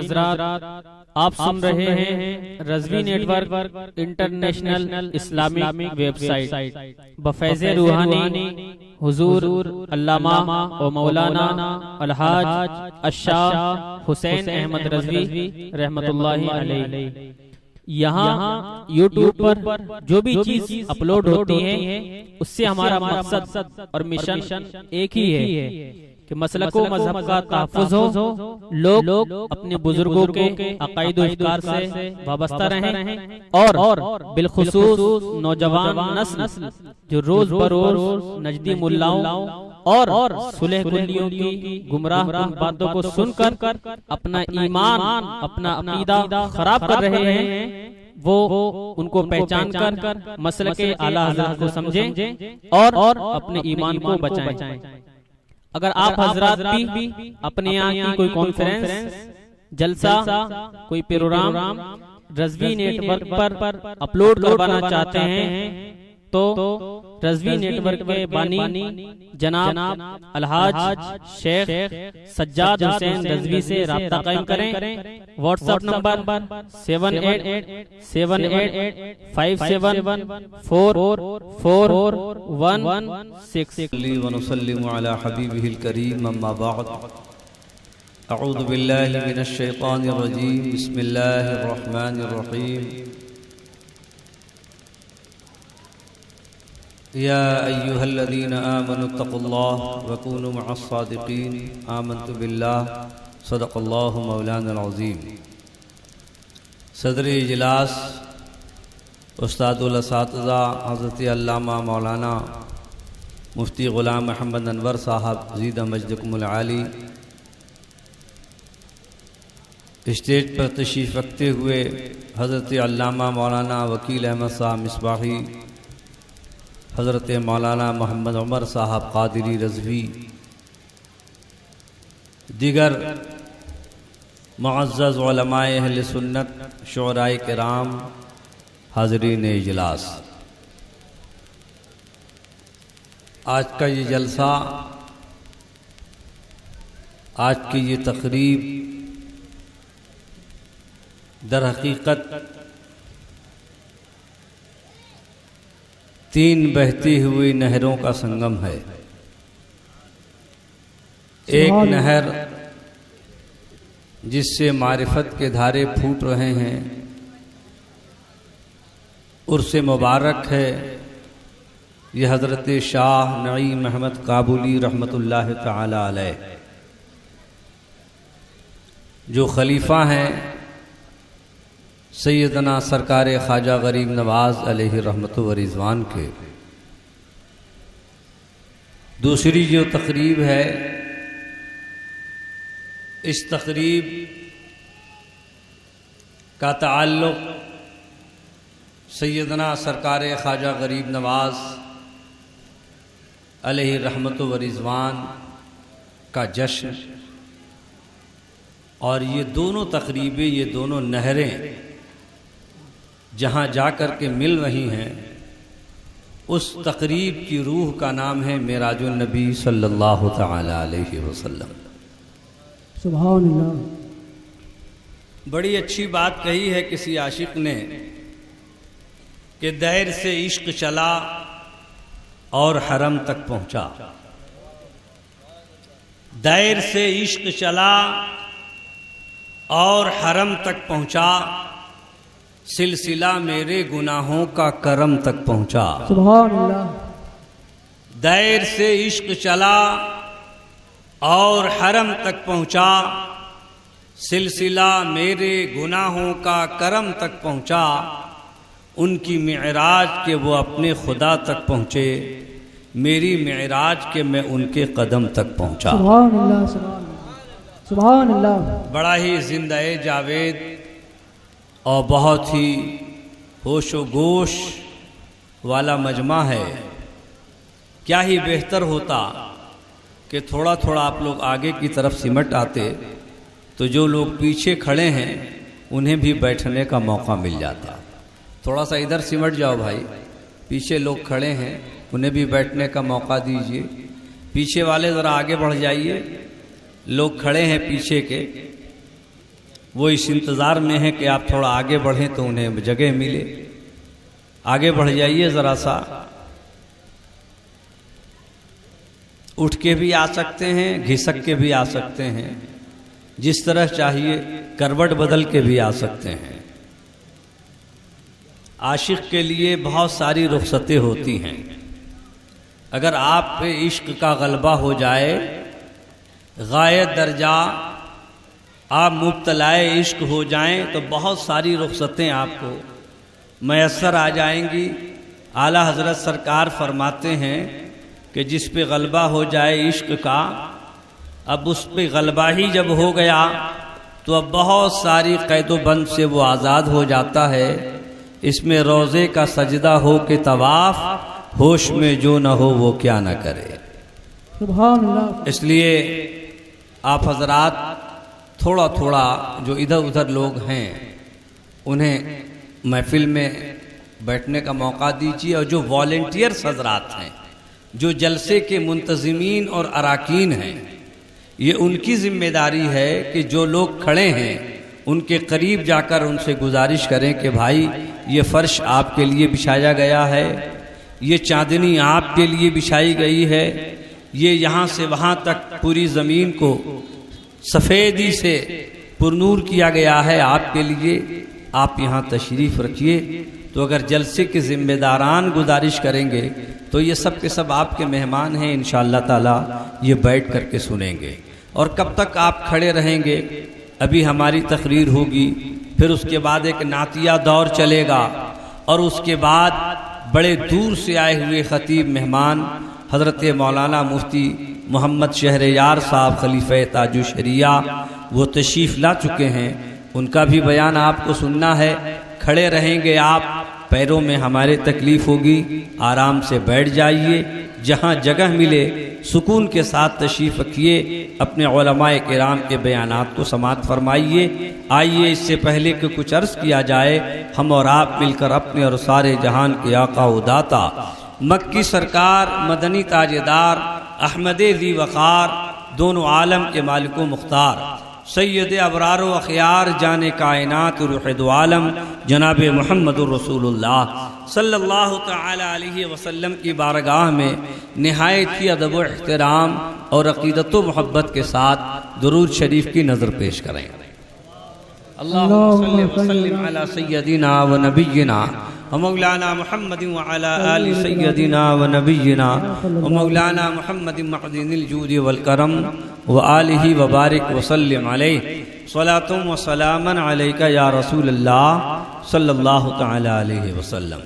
حضرات، آپ سن رہے ہیں Rizvi network international Islamic website بفیض روحانی حضور علامہ و مولانا الحاج الشاہ حسین احمد رضوی رحمت اللہ علیہ۔ یہاں یوٹیوب پر جو بھی چیز اپلوڈ ہوتی ہے اس سے ہمارا مقصد اور مشن ایک ہی ہے کہ مسلک و مذہب کا تحفظ ہو، لوگ اپنے بزرگوں کے عقائد و افکار سے وابستہ رہیں، اور بالخصوص نوجوان نسل جو روز بروز نجدی ملاؤں اور صلح کلیوں کی گمراہ کن باتوں کو سن کر اپنا ایمان، اپنا عقیدہ خراب کر رہے ہیں، وہ ان کو پہچان کر مسلک اعلیٰ حضرت کو سمجھیں اور اپنے ایمان کو بچائیں۔ اگر آپ حضرات بھی اپنے یہاں کی کوئی کانفرنس، جلسہ، کوئی پروگرام رضوی نیٹ ورک پر اپلوڈ کروانا چاہتے ہیں تو رضوی نیٹ ورک کے بانی جناب الحاج شیخ سجاد حسین رضوی سے رابطہ قائم کریں۔ What's app number 7857857416۔ ونسلم على حبیبہ الکریم، اما بعد، اعوذ باللہ من الشیطان الرجیم، بسم اللہ الرحمن الرحیم۔ یا ایہا الذین آمنوا اتقوا اللہ وکونوا مع الصادقین، آمنت باللہ، صدق اللہ مولانا العظیم۔ صدر اجلاس استاد الاساتذہ حضرت علامہ مولانا مفتی غلام محمد انور صاحب زید مجدکم العالی، اسٹیج پر تشریف رکھتے ہوئے حضرت علامہ مولانا وکیل احمد صاحب مصباحی، حضرت مولانا محمد عمر صاحب قادری رضوی، دیگر معزز علماء اہل سنت، شعراء کرام، حاضرین اجلاس، آج کا یہ جلسہ، آج کی یہ تقریب در حقیقت تین بہتی ہوئی نہروں کا سنگم ہے۔ ایک نہر جس سے معرفت کے دھارے پھوٹ رہے ہیں، عرس مبارک ہے یہ حضرت شاہ نعیم احمد کابلی رحمت اللہ تعالی علیہ، جو خلیفہ ہیں سیدنا سرکار خواجہ غریب نواز علیہ رحمت و رضوان کے۔ دوسری جو تقریب ہے، اس تقریب کا تعلق سیدنا سرکار خواجہ غریب نواز علیہ رحمت و رضوان کا جشن، اور یہ دونوں تقریبیں، یہ دونوں نہریں جہاں جا کر کے مل رہی ہیں، اس تقریب کی روح کا نام ہے معراج النبی صلی اللہ تعالی علیہ وسلم۔ سبحان اللہ۔ بڑی اچھی بات کہی ہے کسی عاشق نے کہ دیر سے عشق چلا اور حرم تک پہنچا، دیر سے عشق چلا اور حرم تک پہنچا، سلسلہ میرے گناہوں کا کرم تک پہنچا۔ سبحان اللہ۔ دیر سے عشق چلا اور حرم تک پہنچا، سلسلہ میرے گناہوں کا کرم تک پہنچا، ان کی معراج کے وہ اپنے خدا تک پہنچے، میری معراج کے میں ان کے قدم تک پہنچا۔ سبحان اللہ، سبحان اللہ، سبحان اللہ۔ بڑا ہی زندہ جاوید اور بہت ہی ہوش و گوش والا مجمع ہے۔ کیا ہی بہتر ہوتا کہ تھوڑا تھوڑا آپ لوگ آگے کی طرف سمٹ آتے تو جو لوگ پیچھے کھڑے ہیں انہیں بھی بیٹھنے کا موقع مل جاتا۔ تھوڑا سا ادھر سمٹ جاؤ بھائی، پیچھے لوگ کھڑے ہیں انہیں بھی بیٹھنے کا موقع دیجیے۔ پیچھے والے ذرا آگے بڑھ جائیے، لوگ کھڑے ہیں پیچھے کے، وہ اس انتظار میں ہیں کہ آپ تھوڑا آگے بڑھیں تو انہیں جگہ ملے. آگے بڑھ جائیے ذرا سا. اٹھ کے بھی آ سکتے ہیں, گھسک کے بھی آ سکتے ہیں, جس طرح چاہیے کروٹ بدل کے بھی آ سکتے ہیں. عاشق کے لیے بہت ساری رخصتیں ہوتی ہیں. اگر آپ پہ عشق کا غلبہ ہو جائے, غایت درجہ آپ مبتلائے عشق ہو جائیں تو بہت ساری رخصتیں آپ کو میسر آ جائیں گی. اعلیٰ حضرت سرکار فرماتے ہیں کہ جس پہ غلبہ ہو جائے عشق کا, اب اس پہ غلبہ ہی جب ہو گیا تو اب بہت ساری قید و بند سے وہ آزاد ہو جاتا ہے. اس میں روزے کا سجدہ ہو کہ طواف, ہوش میں جو نہ ہو وہ کیا نہ کرے. سبحان اللہ. اس لیے آپ حضرات تھوڑا تھوڑا جو ادھر ادھر لوگ ہیں انہیں محفل میں بیٹھنے کا موقع دیجیے, اور جو والنٹیئرز حضرات ہیں, جو جلسے کے منتظمین اور اراکین ہیں, یہ ان کی ذمہ داری ہے کہ جو لوگ کھڑے ہیں ان کے قریب جا کر ان سے گزارش کریں کہ بھائی یہ فرش آپ کے لیے بچھایا گیا ہے, یہ چاندنی آپ کے لیے بچھائی گئی ہے, یہ یہاں سے وہاں تک پوری زمین کو سفیدی سے پرنور کیا گیا ہے آپ کے لیے, آپ یہاں تشریف رکھیے. تو اگر جلسے کے ذمہ داران گزارش کریں گے تو یہ سب کے سب آپ کے مہمان ہیں, انشاءاللہ تعالی یہ بیٹھ کر کے سنیں گے. اور کب تک آپ کھڑے رہیں گے؟ ابھی ہماری تقریر ہوگی, پھر اس کے بعد ایک نعتیہ دور چلے گا, اور اس کے بعد بڑے دور سے آئے ہوئے خطیب مہمان حضرت مولانا مفتی محمد شہریار صاحب خلیفہ تاج الشریعہ وہ تشریف لا چکے ہیں, ان کا بھی بیان آپ کو سننا ہے. کھڑے رہیں گے آپ, پیروں میں ہمارے تکلیف ہوگی, آرام سے بیٹھ جائیے, جہاں جگہ ملے سکون کے ساتھ تشریف رکھیے, اپنے علماء کرام کے بیانات کو سماعت فرمائیے. آئیے اس سے پہلے کہ کچھ عرض کیا جائے, ہم اور آپ مل کر اپنے اور سارے جہان کے آقا و داتا مکی سرکار, مدنی تاجدار, احمد ذی وقار, دونوں عالم کے مالک و مختار, سید ابرار و اخیار, جان کائنات روح دو عالم, جناب محمد الرسول اللہ صلی اللہ تعالی علیہ وسلم کی بارگاہ میں نہایت ہی ادب و احترام اور عقیدت و محبت کے ساتھ درود شریف کی نظر پیش کریں. اللہم صلی وسلم علی سیدنا و نبینا ومولانا محمد وعلى آل سيدنا ونبينا ومولانا محمد معدن الجود والكرم وآله وبارك وسلم عليه صلاة وسلاما عليك يا رسول الله صلی اللہ تعالی علیہ وسلم.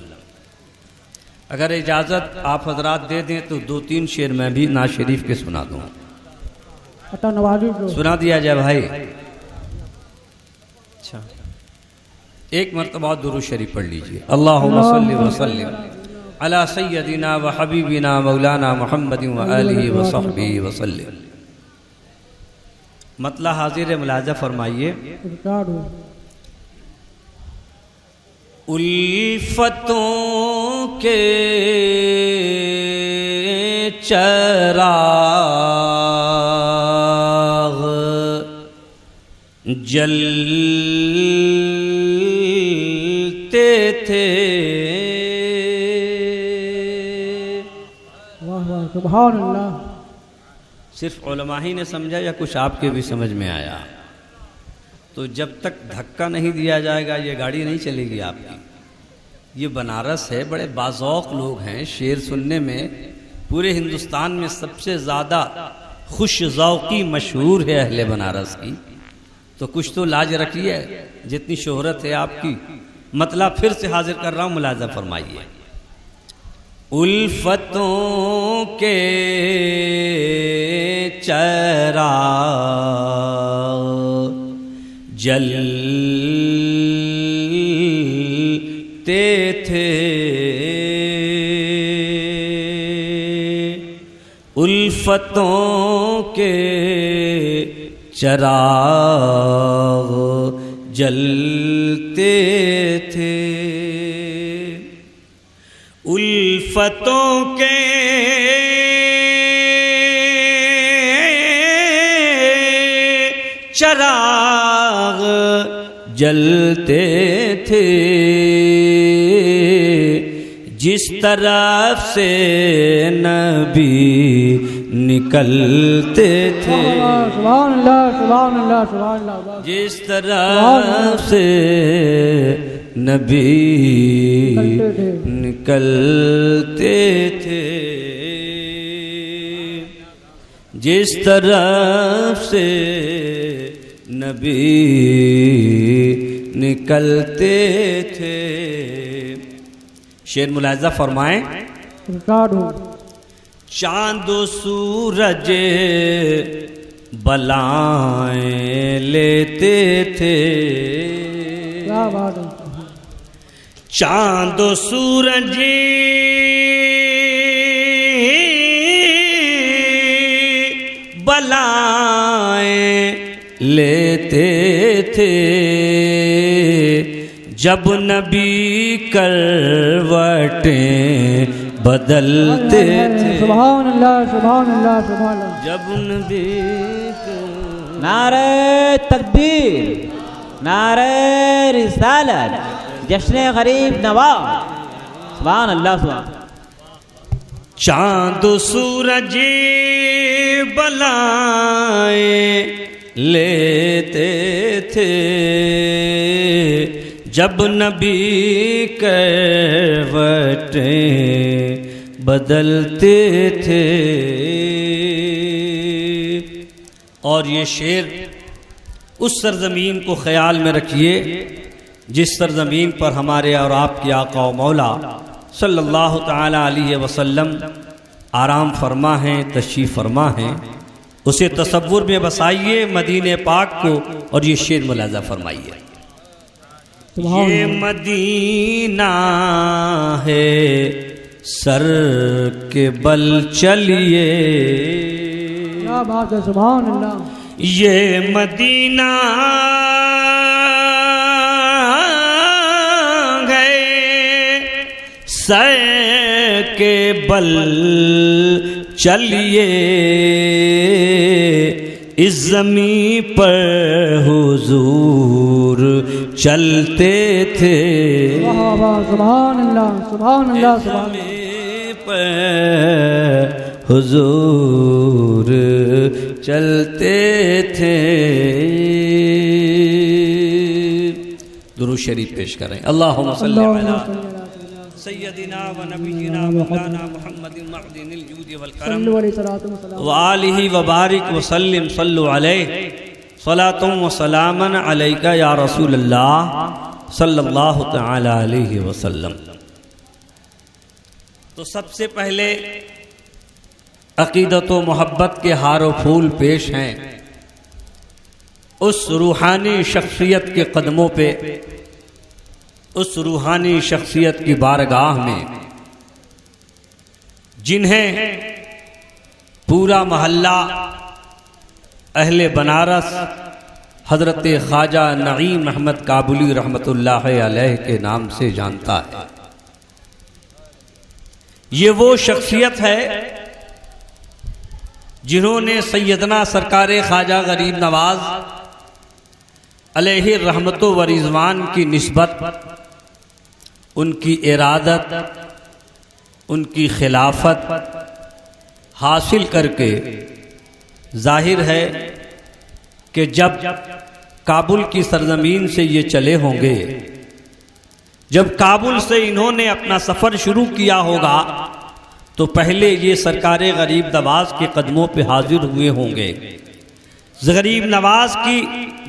اگر اجازت آپ حضرات دے دیں تو 2-3 شعر میں بھی نعت شریف کے سنا دوں. سنا دیا جائے بھائی. اچھا, ایک مرتبہ درود شریف پڑھ لیجئے. اللہم صلی وسلم علی سیدنا و حبیبنا مولانا محمد و آلہ و صحبہ وسلم. مطلع حاضر ملاحظہ فرمائیے. الفتوں کے چراغ جلتے تھے, سبحان اللہ. صرف علماء ہی نے سمجھا یا کچھ آپ کے بھی سمجھ میں آیا؟ تو جب تک دھکا نہیں دیا جائے گا یہ گاڑی نہیں چلے گی آپ کی. یہ بنارس ہے, بڑے باذوق لوگ ہیں, شعر سننے میں پورے ہندوستان میں سب سے زیادہ خوش ذوقی مشہور ہے اہل بنارس کی. تو کچھ تو لاج رکھیے, جتنی شہرت ہے آپ کی. مطلب پھر سے حاضر کر رہا ہوں, ملاحظہ فرمائیے. الفتوں کے چراغ جلتے تھے, الفتوں کے چراغ جلتے تھے, الفتوں کے چراغ جلتے تھے، جس طرف سے نبی نکلتے تھے، سبحان اللہ سبحان اللہ سبحان اللہ، جس طرف سے نبی نکلتے تھے، جس طرف سے نبی نکلتے تھے۔ شعر ملاحظہ فرمائیں، ریکارڈ ہو۔ چاند و سورج بلائیں لیتے تھے، کیا بات ہے، چاند و سورج بلائیں لیتے تھے، جب نبی کروٹیں بدلتے تھے، سبحان اللہ سبحان اللہ سبحان اللہ، جب نبی نعرہ تکبیر، نعرہ رسالت، جشن غریب نواز، سبحان اللہ سبحان اللہ۔ چاند و سورج بلائیں لیتے تھے، جب نبی کروٹیں بدلتے تھے۔ اور یہ شعر اس سرزمین کو خیال میں رکھیے جس سرزمین پر ہمارے اور آپ کے آقا و مولا صلی اللہ تعالی علیہ وسلم آرام فرما ہیں، تشریف فرما ہیں، اسے تصور میں بسائیے مدینہ پاک کو، اور یہ شعر ملاحظہ فرمائیے۔ یہ مدینہ ہے سر کے بل چلیے، کیا بات ہے، سبحان اللہ، یہ مدینہ ہے سر کے بل چلیے، اس زمین پر حضور چلتے تھے، سبحان اللہ سبحان اللہ سبحان اللہ، زمین پر حضور چلتے تھے۔ درود شریف پیش کریں، اللہم صلی علی سیدنا و نبینا مولانا محمد معدن الجود والکرم صلو علیہ الصلوۃ والسلام، وآلہ وبارک وسلم، صلو علیہ صلاۃ و سلاما علیک یا رسول اللہ صلی اللہ تعالی علیہ وسلم۔ تو سب سے پہلے عقیدت و محبت کے ہار و پھول پیش ہیں اس روحانی شخصیت کے قدموں پہ، اس روحانی شخصیت کی بارگاہ میں جنہیں پورا محلہ اہل بنارس حضرت خواجہ نعیم احمد کابلی رحمت اللہ علیہ کے نام سے جانتا ہے۔ یہ وہ شخصیت ہے جنہوں نے سیدنا سرکار خواجہ غریب نواز علیہ رحمت و رضوان کی نسبت، ان کی ارادت، ان کی خلافت حاصل کر کے ظاہر ہے کہ جب کابل کی سرزمین سے یہ چلے ہوں گے، جب کابل سے انہوں نے اپنا سفر شروع کیا ہوگا تو پہلے یہ سرکار غریب نواز کے قدموں پہ حاضر ہوئے ہوں گے۔ غریب نواز کی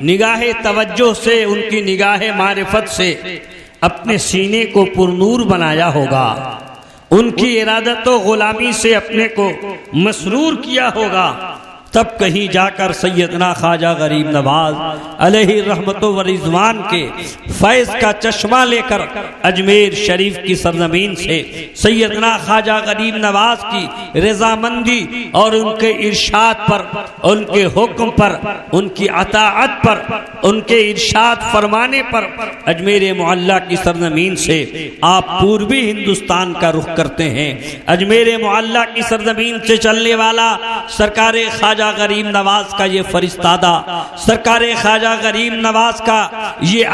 نگاہ توجہ سے، ان کی نگاہ معرفت سے اپنے سینے کو پرنور بنایا ہوگا، ان کی ارادت و غلامی سے اپنے کو مسرور کیا ہوگا، تب کہیں جا کر سیدنا خواجہ غریب نواز علیہ رحمت و رضوان کے فیض کا چشمہ لے کر اجمیر شریف کی سرزمین سے سیدنا خواجہ غریب نواز کی رضامندی اور ان کے ارشاد پر، ان کے حکم پر، ان کی اطاعت پر، ان کے ارشاد فرمانے پر اجمیر معلیٰ کی سرزمین سے آپ پوربی ہندوستان کا رخ کرتے ہیں۔ اجمیر معلیٰ کی سرزمین سے چلنے والا سرکار خواجہ خواجہ غریب نواز کا یہ فرستادہ، سرکار خواجہ غریب نواز کا یہ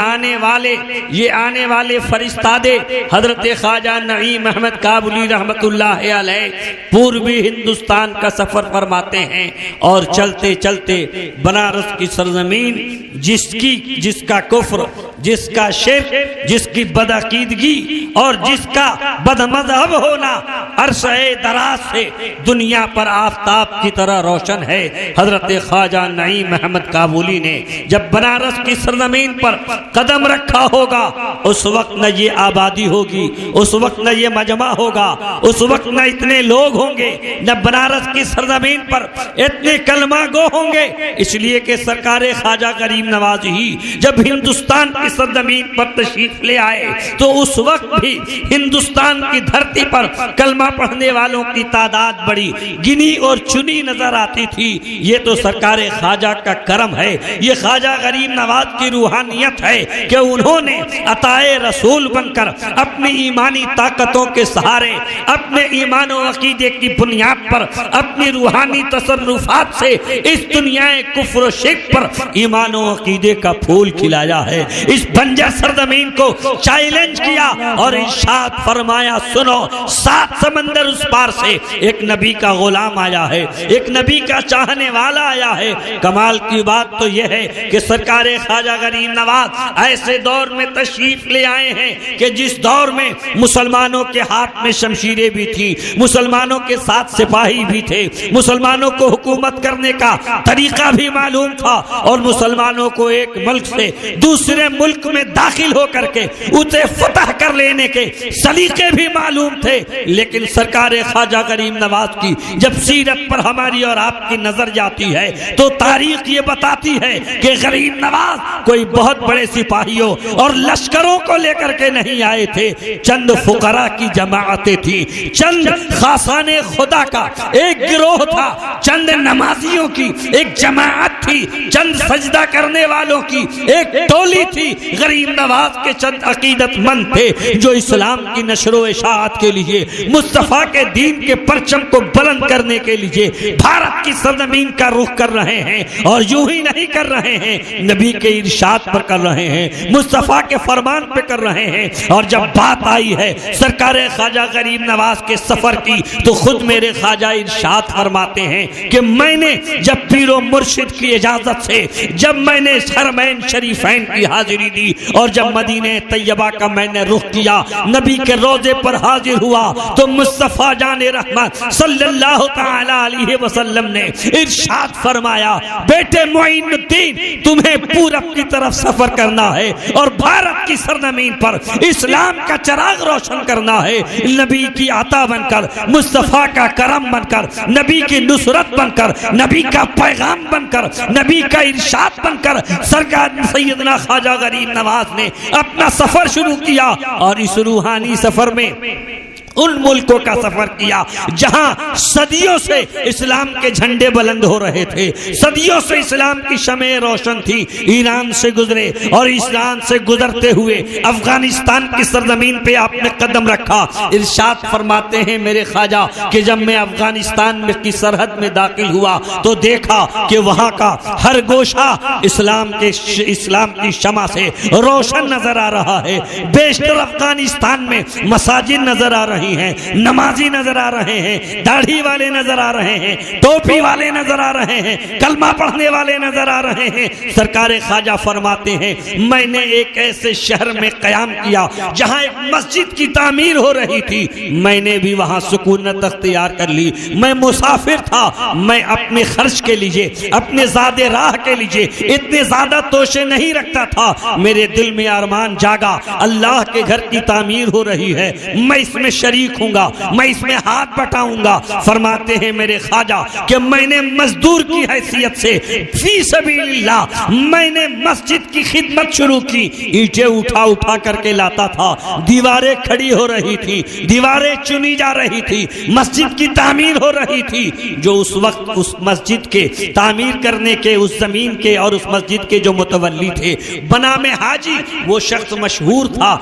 آنے والے فرستادے حضرت خواجہ نعیم احمد کابلی رحمت اللہ علیہ پوربی ہندوستان کا سفر فرماتے ہیں، اور چلتے چلتے بنارس کی سرزمین جس کا کفر، جس کا شرک، جس کی بدعقیدگی اور جس کا بدمذہب ہونا عرصہ دراز سے دنیا پر آفتاب کی طرح روشن ہے، حضرت خواجہ نعیم احمد کابلی نے جب بنارس کی سرزمین پر قدم رکھا ہوگا، اس وقت نہ یہ آبادی ہوگی، اس وقت نہ یہ مجمع ہوگا، اس وقت نہ اتنے لوگ ہوں گے، نہ بنارس کی سرزمین پر اتنے کلمہ گو ہوں گے، اس لیے کہ سرکار خواجہ غریب نواز ہی جب ہندوستان کی سرزمین پر تشریف لے آئے تو اس وقت بھی ہندوستان کی دھرتی پر کلمہ پڑھنے والوں کی تعداد بڑی گنی اور چنی نظر آتی تھی۔ یہ تو سرکار خواجہ کا کرم ہے، یہ خواجہ غریب نواز کی روحانیت ہے کہ انہوں نے عطائے رسول بن کر اپنی ایمانی طاقتوں کے سہارے، اپنے ایمان و عقیدے کی بنیاد پر، اپنی روحانی تصرفات سے اس دنیا کفر و شرک پر ایمان و عقیدے کا پھول کھلایا ہے، اس بنجر سرزمین کو چیلنج کیا اور ارشاد فرمایا، سنو 7 سمندر اس پار سے ایک نبی کا غلام آیا ہے، ایک نبی کا چاہنے والا آیا ہے۔ کمال کی بات تو یہ ہے کہ سرکار خواجہ غریب نواز ایسے دور میں تشریف لے آئے ہیں کہ جس دور میں مسلمانوں کے ہاتھ میں شمشیریں بھی تھیں، مسلمانوں کے ساتھ سپاہی بھی تھے، مسلمانوں کو حکومت کرنے کا طریقہ بھی معلوم تھا، اور مسلمانوں کو ایک ملک سے دوسرے ملک میں داخل ہو کر کے اسے فتح کر لینے کے سلیقے بھی معلوم تھے۔ لیکن سرکار خواجہ غریب نواز کی جب سیرت پر ہماری اور آپ کی نظر جاتی ہے تو تاریخ یہ بتاتی ہے کہ غریب نواز کوئی بہت بڑے سپاہیوں اور لشکروں کو لے کر کے نہیں آئے تھے، چند فقراء کی جماعتیں تھیں، چند خاصان خدا کا ایک گروہ تھا، چند نمازیوں کی ایک جماعت تھی، چند سجدہ کرنے والوں کی ایک ٹولی تھی۔ غریب نواز کے چند عقیدت مند تھے جو اسلام کی نشر و اشاعت کے لیے، مصطفیٰ کے دین کے پرچم کو بلند کرنے کے لیے بھارت کی سرزمین کا رخ کر رہے ہیں، اور یوں ہی نہیں کر رہے ہیں، نبی کے ارشاد پر کر رہے ہیں، مصطفیٰ کے فرمان پہ کر رہے ہیں۔ اور جب بات آئی ہے سرکار خواجہ غریب نواز کے سفر کی تو خود میرے خواجہ ارشاد فرماتے ہیں کہ میں نے جب پیر و مرشد کی اجازت سے جب میں نے حرمین شریفین کی حاضری دی اور جب مدینہ طیبہ کا میں نے رخ کیا، نبی کے روضے پر حاضر ہوا تو مصطفیٰ جان رحمت صلی اللہ تعالی علیہ وسلم نے ارشاد فرمایا، بیٹے معین الدین تمہیں پورب کی طرف سفر کرنا ہے اور بھارت کی سرزمین پر اسلام کا چراغ روشن کرنا ہے، نبی کی عطا بن کر، مصطفیٰ کا کرم بن کر، نبی کی نصرت بن کر، نبی کا پیغام بن کر، نبی کا ارشاد بن کر سرکار سیدنا خواجہ غریب نواز نے اپنا سفر شروع کیا۔ اور اس روحانی سفر میں ان ملکوں کا سفر کیا جہاں صدیوں سے اسلام کے جھنڈے بلند ہو رہے تھے، صدیوں سے اسلام کی شمعیں روشن تھی۔ ایران سے گزرے اور ایران سے گزرتے ہوئے افغانستان کی سرزمین پہ آپ نے قدم رکھا۔ ارشاد فرماتے ہیں میرے خواجہ کہ جب میں افغانستان میں کی سرحد میں داخل ہوا تو دیکھا کہ وہاں کا ہر گوشہ اسلام کی شمع سے روشن نظر آ رہا ہے۔ بیشتر افغانستان میں مساجد نظر آ رہی ہیں، نمازی نظر آ رہے ہیں، داڑھی والے نظر آ رہے ہیں، ٹوپی والے نظر آ رہے ہیں، کلمہ پڑھنے والے نظر آ رہے ہیں۔ سرکار خواجہ فرماتے ہیں میں نے ایک ایسے شہر میں قیام کیا جہاں ایک مسجد کی تعمیر ہو رہی تھی، میں نے بھی وہاں سکونت اختیار کر لی۔ میں مسافر تھا، میں اپنے خرچ کے لیے، اپنے زاد راہ کے لیے اتنے زیادہ توشے نہیں رکھتا تھا۔ میرے دل میں ارمان جاگا اللہ کے گھر کی تعمیر ہو رہی ہے، میں اس میں شریک ہوں گا، میں اس میں ہاتھ بٹاؤں گا۔ فرماتے ہیں میرے خواجہ کہ میں نے مزدور کی حیثیت سے فی سبیل اللہ میں نے مسجد کی خدمت شروع کی، اینٹیں اٹھا کر کے لاتا تھا، دیواریں کھڑی ہو رہی تھی، دیواریں چنی جا رہی تھی، مسجد کی تعمیر ہو رہی تھی۔ جو اس وقت اس مسجد کے تعمیر کرنے کے، اس زمین کے اور اس مسجد کے جو متولی تھے بنام حاجی، وہ شخص مشہور تھا،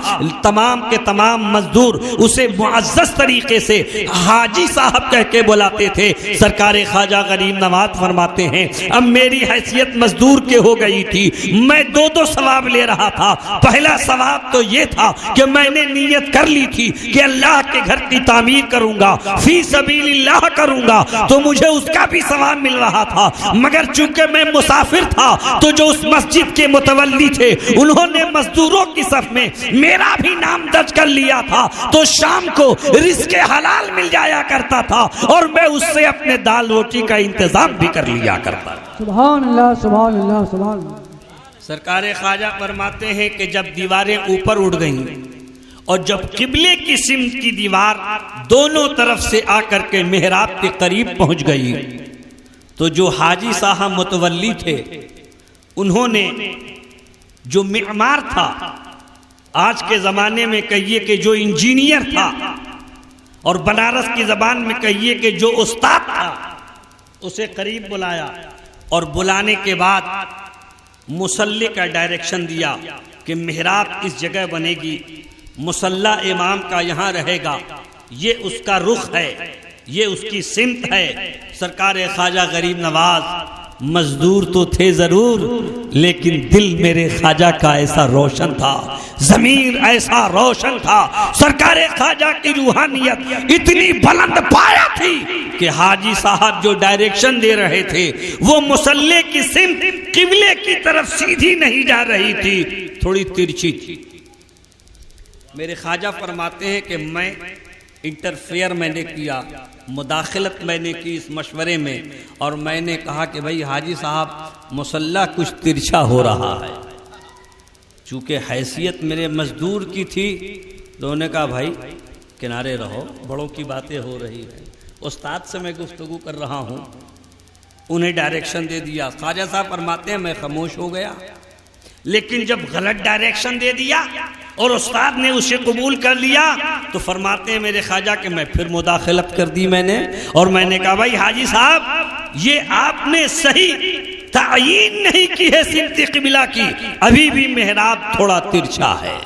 تمام کے تمام مزدور اسے معزز معزز طریقے سے حاجی صاحب کہہ کے بلاتے تھے۔ سرکار خواجہ غریب نواز فرماتے ہیں اب میری حیثیت مزدور کے ہو گئی تھی، میں دو ثواب لے رہا تھا۔ پہلا ثواب تو یہ تھا کہ میں نے نیت کر لی تھی کہ اللہ کے گھر کی تعمیر کروں گا، فی سبیل اللہ کروں گا، تو مجھے اس کا بھی ثواب مل رہا تھا، مگر چونکہ میں مسافر تھا تو جو اس مسجد کے متولی تھے انہوں نے مزدوروں کی صف میں میرا بھی نام درج کر لیا تھا، تو شام کو رزق حلال مل جایا کرتا تھا اور میں اس سے اپنے دال روٹی کا انتظام بھی کر لیا کرتا۔ سبحان اللہ سبحان اللہ سبحان اللہ۔ سرکار خواجہ فرماتے ہیں کہ جب دیواریں اوپر اڑ گئیں اور جب قبلے کی سمت کی دیوار دونوں طرف سے آ کر کے محراب کے قریب پہنچ گئی تو جو حاجی صاحب متولی تھے انہوں نے جو معمار تھا، آج کے زمانے میں کہیے کہ جو انجینئر تھا اور بنارس کی زبان میں کہیے کہ جو استاد تھا، اسے قریب بلایا اور بلانے کے بعد مصلی کا ڈائریکشن دیا کہ محراب اس جگہ بنے گی، مصلی امام کا یہاں رہے گا، یہ اس کا رخ ہے، یہ اس کی سمت ہے۔ سرکار خواجہ غریب نواز مزدور تو تھے ضرور، لیکن دل میرے خواجہ کا ایسا روشن تھا، ضمیر ایسا روشن تھا، سرکار خواجہ کی روحانیت اتنی بلند پایا تھی کہ حاجی صاحب جو ڈائریکشن دے رہے تھے وہ مصلی کی سمت قبلے کی طرف سیدھی نہیں جا رہی تھی، تھوڑی ترچھی تھی۔ میرے خواجہ فرماتے ہیں کہ میں انٹرفیئر میں نے کیا، مداخلت میں نے کی اس مشورے میں، اور میں نے کہا کہ بھائی حاجی صاحب مصلی کچھ ترچھا ہو رہا ہے۔ چونکہ حیثیت میرے مزدور کی تھی تو انہوں نے کہا بھائی کنارے رہو، بڑوں کی باتیں ہو رہی ہیں، استاد سے میں گفتگو کر رہا ہوں۔ انہیں ڈائریکشن دے دیا۔ خواجہ صاحب فرماتے ہیں میں خاموش ہو گیا، لیکن جب غلط ڈائریکشن دے دیا اور استاد نے اسے قبول کر لیا تو فرماتے ہیں میرے خواجہ کہ میں پھر مداخلت کر دی میں نے، اور میں نے کہا بھائی حاجی صاحب یہ آپ نے صحیح تعیین نہیں کی ہے سمت قبلہ کی، ابھی بھی محراب تھوڑا ترچھا ہے۔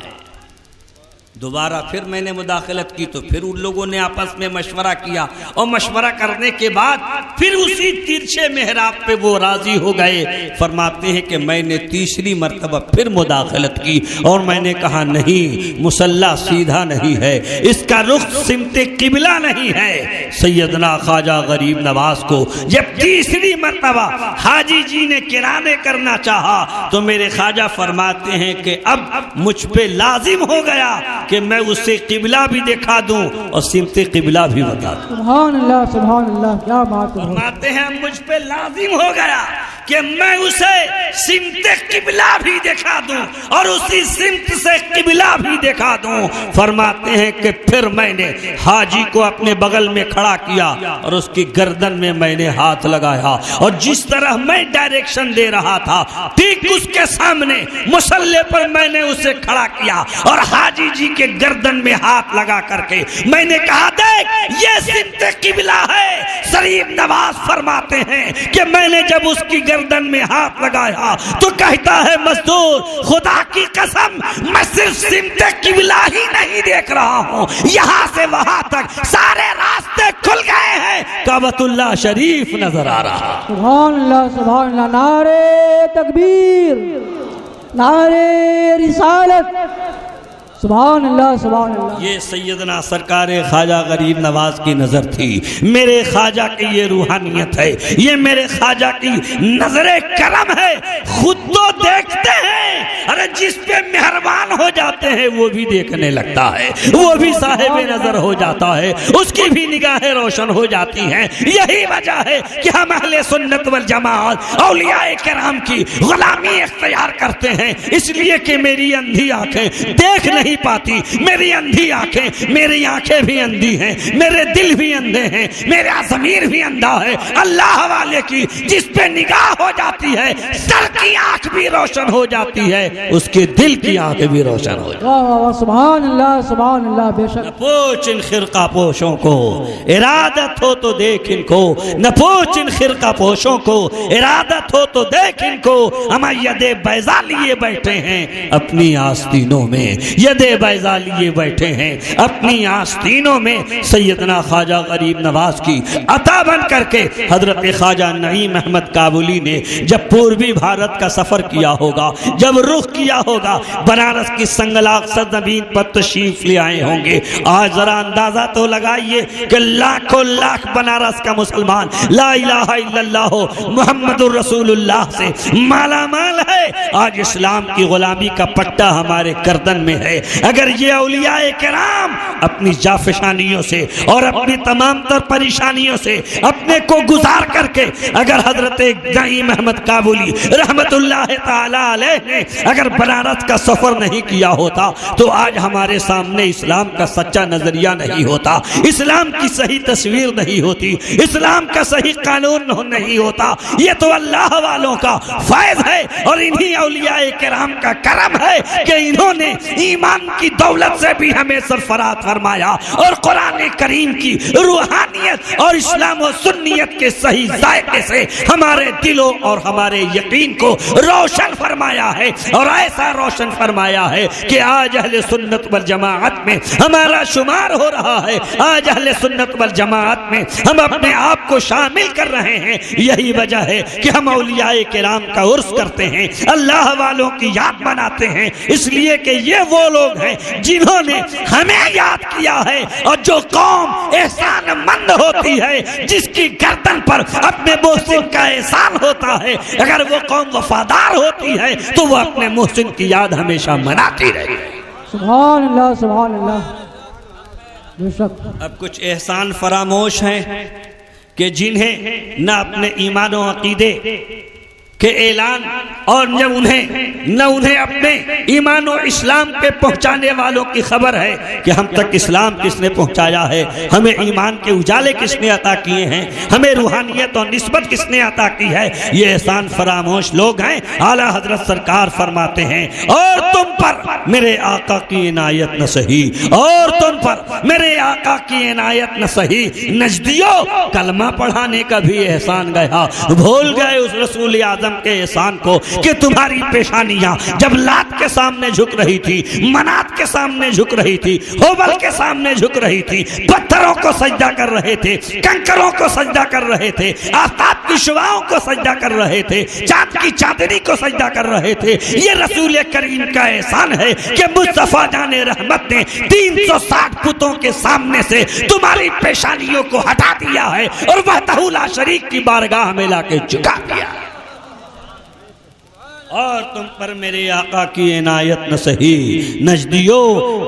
دوبارہ پھر میں نے مداخلت کی تو پھر ان لوگوں نے آپس میں مشورہ کیا، اور مشورہ کرنے کے بعد پھر اسی ترچھے محراب پہ وہ راضی ہو گئے۔ فرماتے ہیں کہ میں نے تیسری مرتبہ پھر مداخلت کی اور میں نے کہا نہیں، مصلی سیدھا نہیں ہے، اس کا رخ سمت قبلہ نہیں ہے۔ سیدنا خواجہ غریب نواز کو جب تیسری مرتبہ حاجی جی نے کرانے کرنا چاہا تو میرے خواجہ فرماتے ہیں کہ اب مجھ پہ لازم ہو گیا کہ میں اسے قبلہ بھی دکھا دوں اور سمت قبلہ بھی بتا دوں۔ سبحان اللہ کیا بات ہے۔ فرماتے ہیں مجھ پہ لازم ہو گیا کہ میں اسے سمت قبلہ بھی دکھا دوں اور اسی سمت سے قبلہ بھی دکھا دوں۔ فرماتے ہیں کہ پھر میں نے حاجی کو اپنے بغل میں کھڑا کیا اور اس کی گردن میں نے ہاتھ لگایا، اور جس طرح میں ڈائریکشن دے رہا تھا ٹھیک اس کے سامنے مصلی پر میں نے اسے کھڑا کیا اور حاجی جی کے گردن میں ہاتھ لگا کر کے میں نے کہا دیکھ یہ سمت قبلہ ہے۔ غریب نواز فرماتے ہیں کہ میں نے جب اس کی گردن میں ہاتھ لگایا تو کہتا ہے مزدور خدا کی قسم میں صرف سمت قبلہ ہی نہیں دیکھ رہا ہوں، یہاں سے وہاں تک سارے راستے کھل گئے ہیں، کعبۃ اللہ شریف نظر آ رہا۔ سبحان اللہ نعرہ تکبیر، نعرہ رسالت، سبحان اللہ۔ یہ سیدنا سرکار خواجہ غریب نواز کی نظر تھی، میرے خواجہ کی یہ روحانیت ہے، یہ میرے خواجہ کی نظر کرم ہے۔ خود تو دیکھتے ہیں، ارے جس پہ مہربان ہو جاتے ہیں وہ بھی دیکھنے لگتا ہے، وہ بھی صاحب نظر ہو جاتا ہے، اس کی بھی نگاہیں روشن ہو جاتی ہیں۔ یہی وجہ ہے کہ ہم اہل سنت والجماعت اولیاء کرام کی غلامی اختیار کرتے ہیں، اس لیے کہ میری اندھی آنکھیں دیکھ نہیں پاتی، میری اندھی آنکھیں، میری آنکھیں بھی اندھی ہیں، میرے دل بھی اندھے ہیں، میرا ضمیر بھی اندھا ہے۔ اللہ والے کی جس پہ نگاہ ہو جاتی ہے سر کی آنکھ بھی روشن ہو جاتی ہے، اس کے دل کی آنکھیں بھی روشن ہو جائیں۔ واہ واہ واہ، سبحان اللہ بے شک۔ نہ پوچھ ان خرقہ پوشوں کو ارادت ہو تو دیکھ ان کو، نہ پوچھ ان خرقہ پوشوں کو ارادت ہو تو دیکھ ان کو، ہم ید بیضا لیے بیٹھے ہیں اپنی آستینوں میں، ید بیضا لیے بیٹھے ہیں اپنی آستینوں میں۔ سیدنا خواجہ غریب نواز کی عطا بن کر کے حضرت خواجہ نعیم احمد کابلی نے جب پوروی بھارت کا سفر کیا ہوگا، جب رخ کیا ہوگا، بنارس کی سنگلاخ سرزمین پر تشریف لے آئے ہوں گے۔ آج ذرا اندازہ تو لگائیے کہ لاکھوں لاکھ بنارس کا مسلمان لا الہ الا اللہ محمد الرسول اللہ سے مالا مال ہے۔ آج اسلام کی غلامی کا پٹا ہمارے گردن میں ہے۔ اگر یہ اولیاء کرام اپنی جافشانیوں سے اور اپنی تمام تر پریشانیوں سے اپنے کو گزار کر کے اگر حضرت نعیم احمد کابلی رحمت اللہ تعالی علیہ نے اگر بنارس کا سفر نہیں کیا ہوتا تو آج ہمارے سامنے اسلام کا سچا نظریہ نہیں ہوتا، اسلام کی صحیح تصویر نہیں ہوتی، اسلام کا صحیح قانون نہیں ہوتا۔ یہ تو اللہ والوں کا فیض ہے اور انہی اولیاء کرام کا کرم ہے کہ انہوں نے ایمان کی دولت سے بھی ہمیں سرفراز فرمایا اور قرآن کریم کی روحانیت اور اسلام و سنیت کے صحیح ذائقے سے ہمارے دلوں اور ہمارے یقین کو روشن فرمایا ہے، اور ایسا روشن فرمایا ہے کہ آج اہل سنت والجماعت میں ہمارا شمار ہو رہا ہے۔ آج اہل سنت والجماعت میں ہم اپنے آپ کو شامل کر رہے ہیں۔ یہی وجہ ہے کہ ہم اولیاء کرام کا عرس کرتے ہیں، اللہ والوں کی یاد مناتے ہیں، اس لیے کہ یہ وہ لوگ ہیں جنہوں نے ہمیں یاد کیا ہے۔ اور جو قوم احسان مند ہوتی ہے، جس کی گردن پر اپنے محسن کا احسان ہوتا ہے، اگر وہ قوم وفادار ہوتی ہے تو وہ اپنے محسن کی یاد ہمیشہ مناتی رہے۔ سبحان اللہ بے شک۔ اب کچھ احسان فراموش ہیں کہ جنہیں نہ اپنے ایمان و عقیدے کہ اعلان اور نہ انہیں اپنے ایمان و اسلام پہ پہنچانے والوں کی خبر ہے کہ ہم تک اسلام کس نے پہنچایا ہے، ہمیں ایمان کے اجالے کس نے عطا کیے ہیں، ہمیں روحانیت اور نسبت کس نے عطا کی ہے۔ یہ احسان فراموش لوگ ہیں۔ اعلیٰ حضرت سرکار فرماتے ہیں اور تم پر میرے آقا کی عنایت نہ سہی، اور تم پر میرے آقا کی عنایت نہ سہی، نجدیوں کلمہ پڑھانے کا بھی احسان گیا، بھول گئے اس رسول اعظم کے احسان کو کہ تمہاری پیشانیاں جب لات کے سامنے جھک رہی تھی، منات کے سامنے جھک رہی تھی، ہوبل کے سامنے جھک رہی تھی، پتھروں کو سجدہ کر رہے تھے، کنکروں کو سجدہ کر رہے تھے، آفتاب کی شعاؤں کو سجدہ کر رہے تھے، چاند کی چاندنی کو سجدہ کر رہے تھے۔ یہ رسول کریم کا احسان ہے کہ مصطفیٰ جان رحمت نے 360 پتوں کے سامنے سے تمہاری پیشانیوں کو ہٹا دیا ہے اور وحدہ لا شریک کی بارگاہ میں لا کے جھکا دیا ہے۔ اور تم پر میرے آقا کی عنایت نہ سہی، نجدیوں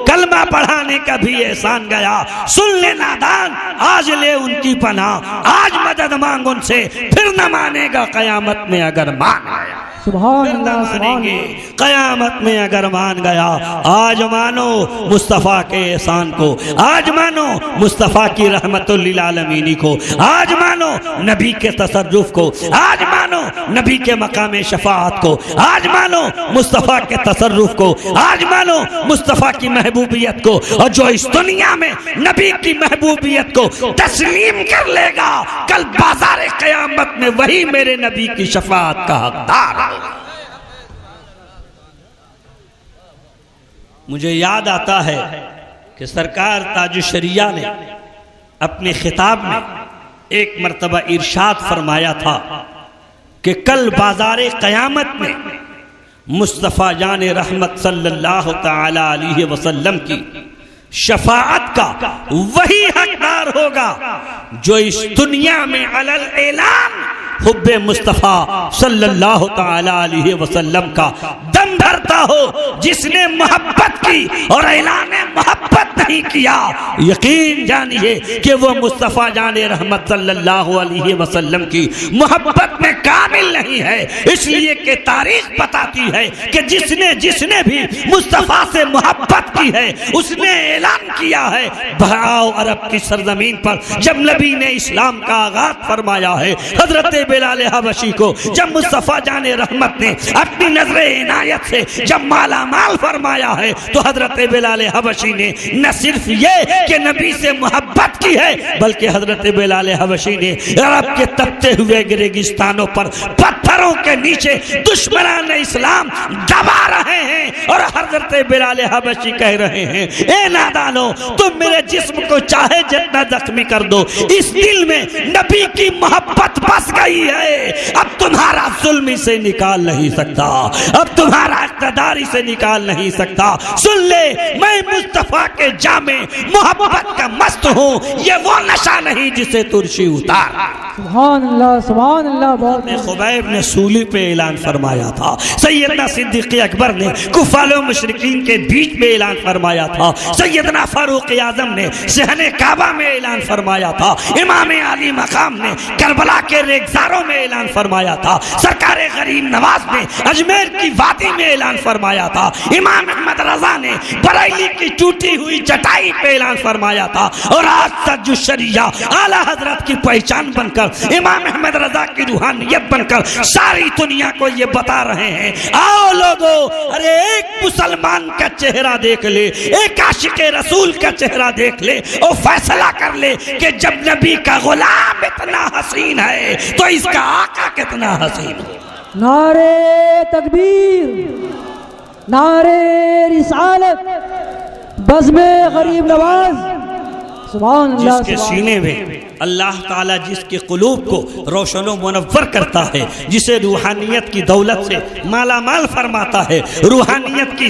کلمہ پڑھانے کا بھی احسان گیا۔ سن لے نادان، آج لے ان کی پناہ، آج مدد مانگ ان سے، پھر نہ مانے گا قیامت میں اگر مان آیا، سبحان اللہ قیامت میں اگر مان گیا۔ آج مانو مصطفیٰ کے احسان کو، آج مانو مصطفیٰ کی رحمت للعالمین کو، آج مانو نبی کے تصرف کو، آج مانو نبی کے مقام شفاعت کو، آج مانو مصطفیٰ کے تصرف کو، آج مانو مصطفیٰ کی محبوبیت کو۔ اور جو اس دنیا میں نبی کی محبوبیت کو تسلیم کر لے گا، کل بازار قیامت میں وہی میرے نبی کی شفاعت کا حقدار ہے۔ مجھے یاد آتا ہے کہ سرکار تاج الشریعہ نے اپنے خطاب میں ایک مرتبہ ارشاد فرمایا تھا کہ کل بازار قیامت میں مصطفیٰ جان رحمت صلی اللہ تعالی علیہ وسلم کی شفاعت کا وہی حقدار ہوگا جو اس دنیا میں علی الاعلان حب مصطفیٰ صلی اللہ تعالی علیہ وسلم کا دم بھرتا ہو، جس نے محبت کی اور اعلان محبت نہیں کیا، یقین جانیے کہ وہ مصطفیٰ جان رحمت صلی اللہ علیہ وسلم کی محبت میں کامل نہیں ہے۔ اس لیے کہ تاریخ بتاتی ہے کہ جس نے بھی مصطفیٰ سے محبت کی ہے، اس نے اعلان کیا ہے۔ بھراؤ عرب کی سرزمین پر جب نبی نے اسلام کا آغاز فرمایا ہے، حضرت بلال حبشی کو جب مصطفیٰ جان رحمت نے اپنی نظر عنایت سے جب مالا مال فرمایا ہے تو حضرت بلال حبشی نے نہ صرف یہ کہ نبی سے محبت کی ہے بلکہ حضرت بلال حبشی نے عرب کے تپتے ہوئے ریگستانوں پر پتھروں کے نیچے دشمنان اسلام دبا رہے ہیں اور حضرت بلال حبشی کہہ رہے ہیں اے نادانو تم میرے جسم کو چاہے جتنا زخمی کر دو، اس دل میں نبی کی محبت بس گئی ہے، اب تمہارا ظلم اسے نکال نہیں سکتا، اب تمہارا اقتدار اسے نکال نہیں سکتا۔ سن لے میں مصطفیٰ کے جامع محبت کا مست ہوں، یہ وہ نشہ نہیں جسے ترشی اتار۔ سبحان اللہ بہت خبیب نے سولی پہ اعلان فرمایا تھا، سیدنا صدیق اکبر نے کفار و مشرکین کے بیچ میں اعلان فرمایا تھا، سیدنا فاروق اعظم نے صحن کعبہ میں اعلان فرمایا تھا، امام علی مقام نے کربلا کے ریگزاروں میں اعلان فرمایا تھا، سرکار غریب نواز نے اجمیر کی وادی میں اعلان فرمایا تھا، امام احمد رضا نے بریلی کی ٹوٹی ہوئی چٹائی پہ اعلان فرمایا تھا، اور آج تاج الشریعہ اعلیٰ حضرت کی پہچان بن کر امام احمد رضا کی روحانیت بن کر ساری دنیا کو یہ بتا رہے ہیں آؤ لوگو، ارے ایک مسلمان کا چہرہ دیکھ لے، ایک عاشق رسول کا چہرہ دیکھ لے اور فیصلہ کر لے کہ جب نبی کا غلام اتنا حسین ہے تو اس کا آقا کتنا حسین ہے۔ نعرے تکبیر، نعرے رسالت، بزم غریب نواز، سبحان اللہ۔ جس کے سینے میں اللہ تعالیٰ جس کے قلوب کو روشن و منور کرتا ہے، جسے روحانیت کی دولت سے مالا مال فرماتا ہے، روحانیت کی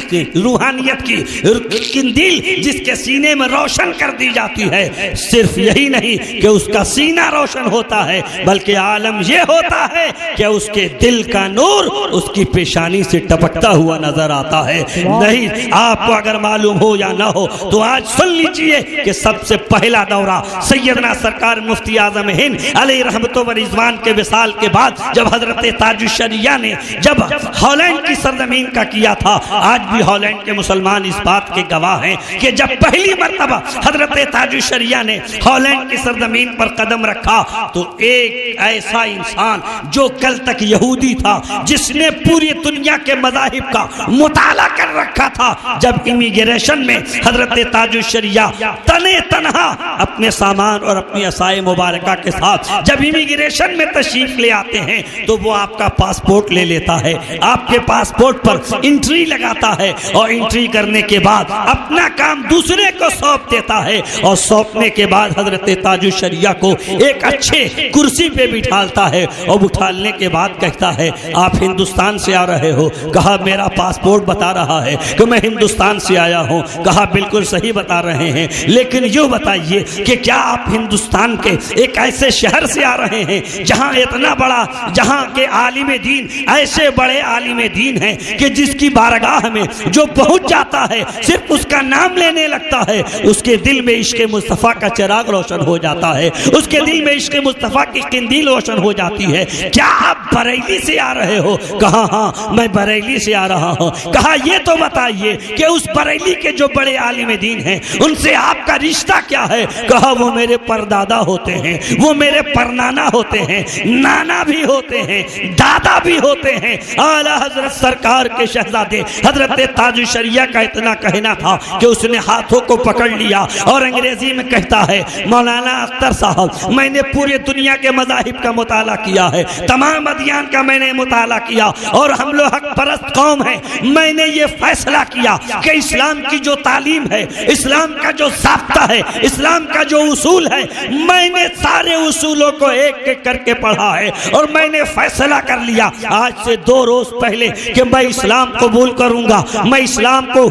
قندیل جس کے سینے میں روشن کر دی جاتی ہے، صرف یہی نہیں کہ اس کا سینہ روشن ہوتا ہے بلکہ عالم یہ ہوتا ہے کہ اس کے دل کا نور اس کی پیشانی سے ٹپکتا ہوا نظر آتا ہے۔ نہیں، آپ کو اگر معلوم ہو یا نہ ہو تو آج سن لیجئے کہ سب سے پہلا دورہ سیدنا سرکار مفتی اعظم ہند علیہ رحمت و رضوان کے وصال کے بعد جب حضرت تاج الشریعہ نے جب ہالینڈ کی سرزمین کا کیا تھا، آج بھی ہالینڈ کے مسلمان اس بات کے گواہ ہیں کہ جب پہلی مرتبہ حضرت تاج الشریعہ نے ہالینڈ کی سرزمین پر قدم رکھا تو ایک ایسا انسان جو کل تک یہودی تھا، جس نے پوری دنیا کے مذاہب کا مطالعہ کر رکھا تھا، جب امیگریشن میں حضرت تاج الشریعہ تنے تنہا اپنے سامان اور اپنی عصائے مبارکہ کے ساتھ جب امیگریشن میں تشریف لے آتے ہیں تو وہ آپ کا پاسپورٹ لے لیتا ہے، آپ کے پاسپورٹ پر انٹری لگاتا ہے اور انٹری کرنے کے بعد اپنا کام دوسرے کو سونپ دیتا ہے، اور سونپنے کے بعد حضرت تاج الشریعہ کو ایک اچھے کرسی پہ بٹھالتا ہے اور بٹھالنے کے بعد کہتا ہے آپ ہندوستان سے آ رہے ہو؟ کہا میرا پاسپورٹ بتا رہا ہے کہ میں ہندوستان سے آیا ہوں۔ کہا بالکل صحیح بتا رہے ہیں، لیکن یوں بتائیے کہ کیا آپ ہندوستان کے ایک ایسے شہر سے آ رہے ہیں جہاں اتنا بڑا، جہاں کے عالم دین ایسے بڑے عالم دین ہیں کہ جس کی بارگاہ میں جو پہنچ جاتا ہے صرف اس کا نام لینے لگتا ہے اس کے دل میں عشق مصطفیٰ کا چراغ روشن ہو جاتا ہے، اس کے دل میں عشق مصطفیٰ کی قندیل روشن ہو جاتی ہے؟ کیا آپ بریلی سے آ رہے ہو؟ کہا ہاں میں بریلی سے آ رہا ہوں۔ کہا یہ تو بتائیے کہ اس بریلی کے جو بڑے عالم دین ہیں ان سے آپ کا رشتہ کیا ہے؟ کہا وہ میرے پردادا ہوتے ہیں، وہ میرے پرنانا ہوتے ہیں، نانا بھی ہوتے ہیں، دادا بھی ہوتے ہیں۔ اعلیٰ حضرت سرکار کے شہزادے حضرت تاج الشریعہ کا اتنا کہنا تھا کہ اس نے ہاتھوں کو پکڑ لیا اور انگریزی میں کہتا ہے مولانا اختر صاحب میں نے پورے دنیا کے مذاہب کا مطالعہ کیا ہے، تمام ادیان کا میں نے مطالعہ کیا اور ہم لوگ حق پرست قوم ہیں، میں نے یہ فیصلہ کیا کہ اسلام کی جو تعلیم ہے، اسلام کا جو ضابطہ ہے، اسلام کا جو اصول ہے، میں نے سارے اصولوں کو ایک ایک کر کے پڑھا ہے اور میں نے فیصلہ کر لیا آج سے 2 روز پہلے کہ میں اسلام قبول کروں گا، میں اسلام کو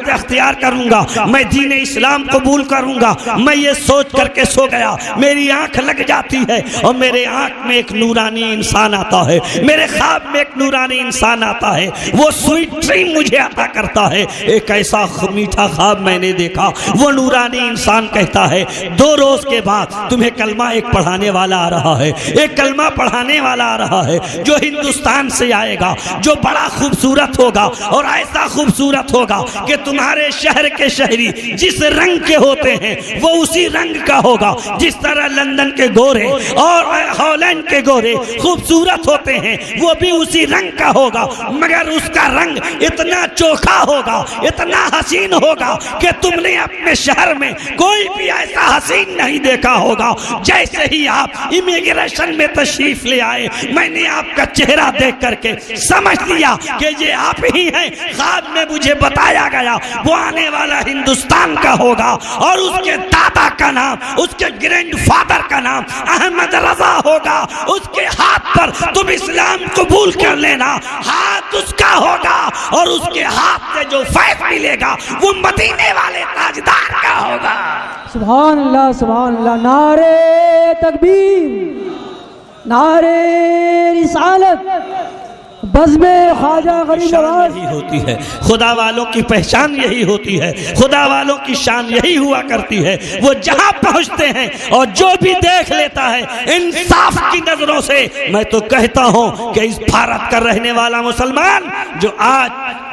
اختیار کروں گا، میں دین اسلام قبول کروں گا۔ میں یہ سوچ کر کے سو گیا، میری آنکھ لگ جاتی ہے اور میرے آنکھ میں ایک نورانی انسان آتا ہے، میرے خواب میں ایک نورانی انسان آتا ہے، وہ سویٹ ڈریم مجھے عطا کرتا کہتا ہے ایک ایسا میٹھا خواب میں نے دیکھا، وہ نورانی انسان کہتا ہے 2 روز کے بعد تمہیں کلمہ ایک پڑھانے والا آ رہا ہے، ایک کلمہ پڑھانے والا آ رہا ہے جو ہندوستان سے آئے گا، جو بڑا خوبصورت ہوگا اور ایسا خوبصورت ہوگا کہ تمہارے شہر کے شہری جس رنگ کے ہوتے ہیں وہ اسی رنگ کا ہوگا، جس طرح لندن کے گورے اور ہالینڈ کے گورے خوبصورت ہوتے ہیں وہ بھی اسی رنگ کا ہوگا، مگر اس کا رنگ اتنا چوکھا ہوگا، اتنا حسین ہوگا کہ تم نے اپنے شہر میں کوئی بھی ایسا حسین نہیں دیکھا ہوگا۔ جیسے ہی آپ امیگریشن میں تشریف لے آئے میں نے آپ کا چہرہ دیکھ کر کے سمجھ لیا کہ یہ آپ ہی ہیں، خواب میں مجھے بتایا گیا وہ آنے والا ہندوستان کا ہوگا اور اس کے دادا کا نام، اس کے گرینڈ فادر کا نام احمد رضا ہوگا، اس کے ہاتھ پر تم اسلام قبول کر لینا، ہاتھ اس کا ہوگا اور اس کے ہاتھ سے جو فیض ملے گا وہ مدینے والے تاجدار کا ہوگا۔ سبحان اللہ سبحان اللہ، نعرہ تکبیر، نعرہ رسالت، بزم خواجہ غریب نواز۔ یہی ہوتی ہے خدا والوں کی پہچان، یہی ہوتی ہے خدا والوں کی شان، یہی ہوا کرتی ہے۔ وہ جہاں پہنچتے ہیں اور جو بھی دیکھ لیتا ہے انصاف کی نظروں سے، میں تو کہتا ہوں کہ اس بھارت کا رہنے والا مسلمان جو آج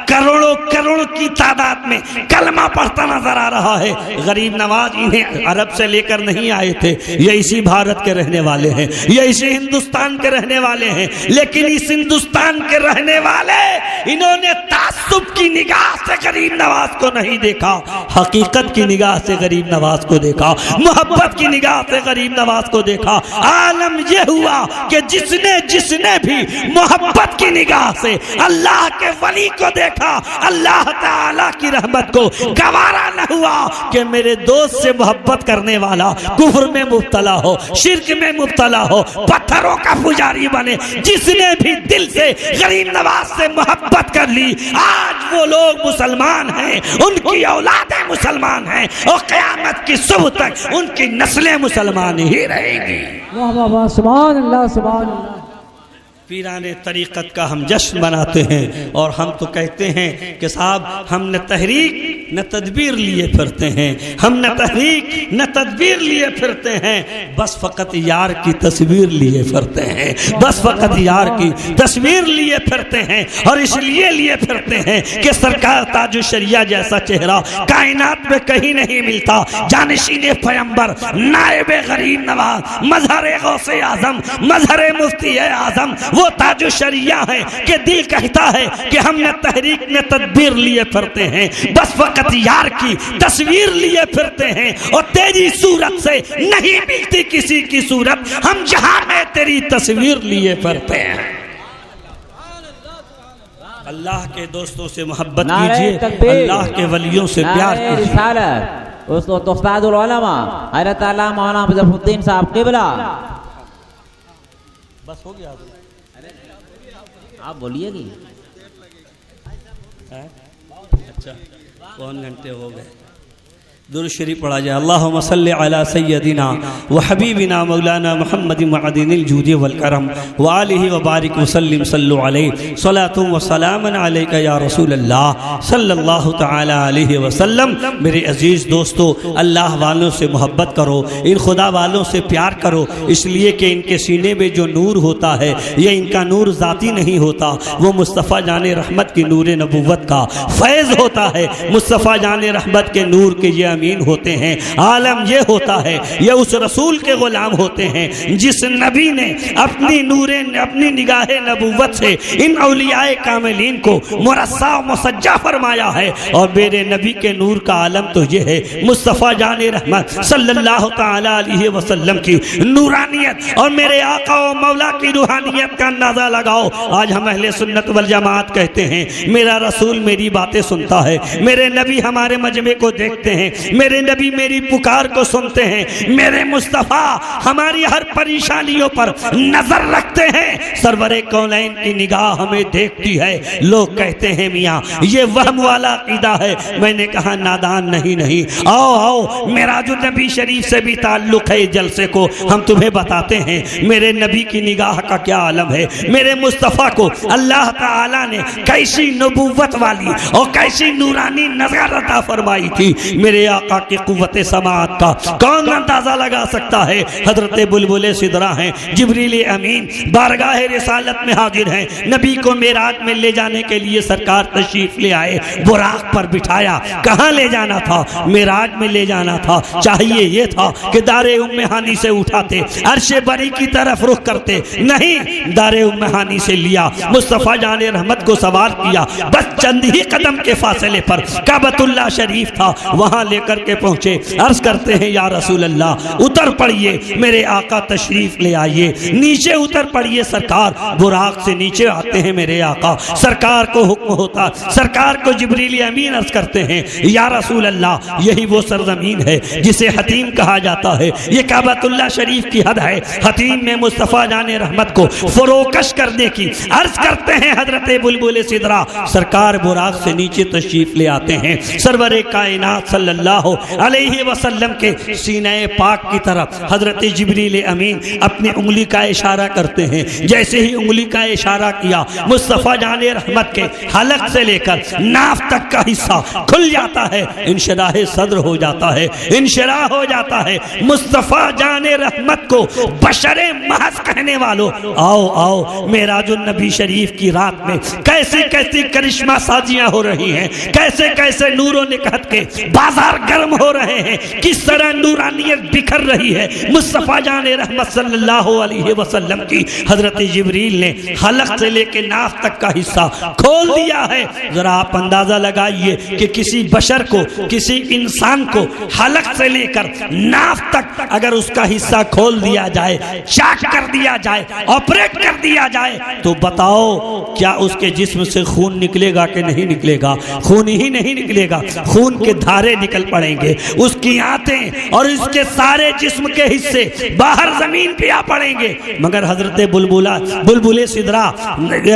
کروڑوں کروڑ کی تعداد میں کلمہ پڑھتا نظر آ رہا ہے، غریب نواز انہیں عرب سے لے کر نہیں آئے تھے، یہ اسی بھارت کے رہنے والے ہیں، یہ اسی ہندوستان کے رہنے والے ہیں، لیکن اس ہندوستان کے رہنے والے انہوں نے تعصب کی نگاہ سے غریب نواز کو نہیں دیکھا، حقیقت کی نگاہ سے غریب نواز کو دیکھا، محبت کی نگاہ سے غریب نواز کو دیکھا۔ عالم یہ ہوا کہ جس نے بھی محبت کی نگاہ سے اللہ کے ولی کو دیکھا، اللہ تعالیٰ کی رحمت کو گوارا نہ ہوا کہ میرے دوست سے محبت کرنے والا کفر میں مبتلا ہو، شرک میں مبتلا ہو، پتھروں کا پجاری بنے۔ جس نے بھی دل سے غریب نواز سے محبت کر لی، آج وہ لوگ مسلمان ہیں، ان کی اولادیں مسلمان ہیں اور قیامت کی صبح تک ان کی نسلیں مسلمان ہی رہیں گی۔ واہ واہ واہ، سبحان اللہ سبحان اللہ۔ پیران طریقت کا ہم جشن مناتے ہیں اور ہم تو کہتے ہیں کہ صاحب ہم نہ تحریک نہ تدبیر لیے پھرتے ہیں، ہم نہ تحریک نہ تدبیر لیے پھرتے ہیں، بس فقط یار کی تصویر لیے پھرتے ہیں، بس فقط یار کی تصویر لیے پھرتے ہیں، اور اس لیے پھرتے ہیں کہ سرکار تاج الشریعہ جیسا چہرہ کائنات میں کہیں نہیں ملتا، جانشین پیغمبر، نائب غریب نواز، مظہر غوث اعظم، مظہر مفتی اعظم، وہ تاج الشریعہ ہے کہ دل کہتا ہے کہ ہم نے تحریک نے تدبیر لیے پھرتے ہیں، بس فقط یار کی تصویر لیے پھرتے ہیں، اور تیری صورت سے نہیں ملتی کسی کی صورت، ہم جہاں میں تیری تصویر لیے پھرتے ہیں۔ اللہ کے دوستوں سے محبت کیجئے، اللہ کے ولیوں سے پیار کیجئے۔ رسالت استاد العلماء حضرت علامہ مولانا ظفر الدین صاحب قبلہ۔ بس ہو گیا آپ بولیے گی؟ اچھا کون گھنٹے ہو گئے؟ درود شریف پڑھا جائے۔ اللہم صلی علی سیدنا و حبیبنا مولانا محمد معدن الجود والکرم وآلہ وبارک وسلم صلو علیہ صلاة و سلام علیکہ یا رسول اللہ صلی اللہ تعالی علیہ وسلم۔ میرے عزیز دوستو، اللہ والوں سے محبت کرو، ان خدا والوں سے پیار کرو، اس لیے کہ ان کے سینے میں جو نور ہوتا ہے یہ ان کا نور ذاتی نہیں ہوتا، وہ مصطفیٰ جان رحمت کی نور نبوت کا فیض ہوتا ہے، مصطفیٰ جان رحمت کے نور کے یہ امین ہوتے ہیں۔ عالم یہ ہوتا ہے، یہ اس رسول کے غلام ہوتے ہیں جس نبی نے اپنی نگاہ نبوت سے ان اولیاء کاملین کو مرصع و مسجع فرمایا ہے، اور میرے نبی کے نور کا عالم تو یہ ہے مصطفیٰ جان رحمت صلی اللہ تعالی علیہ وسلم کی نورانیت اور میرے آقا و مولا کی روحانیت کا اندازہ لگاؤ۔ آج ہم اہل سنت والجماعت کہتے ہیں میرا رسول میری باتیں سنتا ہے، میرے نبی ہمارے مجمع کو دیکھتے ہیں، میرے نبی میری پکار کو سنتے ہیں، میرے مصطفیٰ ہماری ہر پریشانیوں پر نظر رکھتے ہیں، سرور کونین کی نگاہ ہمیں دیکھتی ہے۔ لوگ کہتے ہیں میاں یہ وہم والا عقیدہ ہے، میں نے کہا نادان نہیں، آؤ معراج النبی شریف سے بھی تعلق ہے جلسے کو ہم تمہیں بتاتے ہیں۔ میرے نبی کی نگاہ کا کیا عالم ہے، میرے مصطفیٰ کو اللہ تعالیٰ نے کیسی نبوت والی اور کیسی نورانی نظر عطا فرمائی تھی۔ میرے آقا کی قوت سماعت کا کون اندازہ لگا سکتا ہے؟ حضرت بلبل سدرا ہیں، جبریل امین بارگاہ رسالت میں حاضر ہیں، نبی کو معراج میں لے جانے کے لیے سرکار تشریف لے آئے، براق پر بٹھایا۔ کہاں لے جانا تھا؟ معراج میں لے جانا تھا۔ چاہیے یہ تھا کہ دار ام ہانی سے اٹھاتے، عرش بری کی طرف رخ کرتے، نہیں، دار ام ہانی سے لیا، مصطفیٰ جان رحمت کو سوار کیا، بس چند ہی قدم کے فاصلے پر کعبۃ اللہ شریف تھا، وہاں لے کر کے پہنچے۔ عرض کرتے ہیں یا رسول اللہ اتر پڑیے، میرے آقا تشریف لے آئیے، نیچے اتر پڑیے۔ سرکار براق سے نیچے آتے ہیں میرے آقا، سرکار کو حکم ہوتا، سرکار کو جبریل امین عرض کرتے ہیں یا رسول اللہ یہی وہ سرزمین ہے جسے حتیم کہا جاتا ہے، یہ کعبۃ اللہ شریف کی حد ہے۔ حتیم میں مصطفیٰ جان رحمت کو فروکش کرنے کی عرض کرتے ہیں حضرت بلبل سدرا، سرکار براق سے نیچے تشریف لے آتے ہیں، سرور کائنات صلی اللہ علیہ وسلم کے سینہ پاک کی طرف حضرت جبریل امین اپنی انگلی کا اشارہ کرتے ہیں۔ جیسے ہی انگلی کا اشارہ کیا، مصطفیٰ جان رحمت کے حلق سے لے کر ناف تک کا حصہ کھل جاتا ہے، انشراح صدر ہو جاتا ہے، انشراح ہو جاتا ہے۔ مصطفیٰ جان رحمت کو بشر محض کہنے والوں، آؤ آؤ معراج النبی شریف کی رات میں کیسی کیسی کرشمہ سازیاں ہو رہی ہیں، کیسے کیسے نور و نکہت کے بازار گرم ہو رہے ہیں، کس طرح نورانیت بکھر رہی ہے۔ مصطفیٰ جان رحمت صلی اللہ علیہ وسلم کی حضرت جبریل نے حلق سے لے کے ناف تک کا حصہ کھول دیا ہے۔ ذرا آپ اندازہ لگائیے کہ کسی بشر کو، کسی انسان کو حلق سے لے کر ناف تک اگر اس کا حصہ کھول دیا جائے، چاک کر دیا جائے، آپریٹ کر دیا جائے، تو بتاؤ کیا اس کے جسم سے خون نکلے گا کہ نہیں نکلے گا؟ خون ہی نہیں نکلے گا، خون کے دھارے نکل پڑیں گے، اس کی آنتیں اور اس کے سارے جسم کے حصے باہر زمین پہ آ پڑیں گے۔ مگر حضرت بلبل سدرا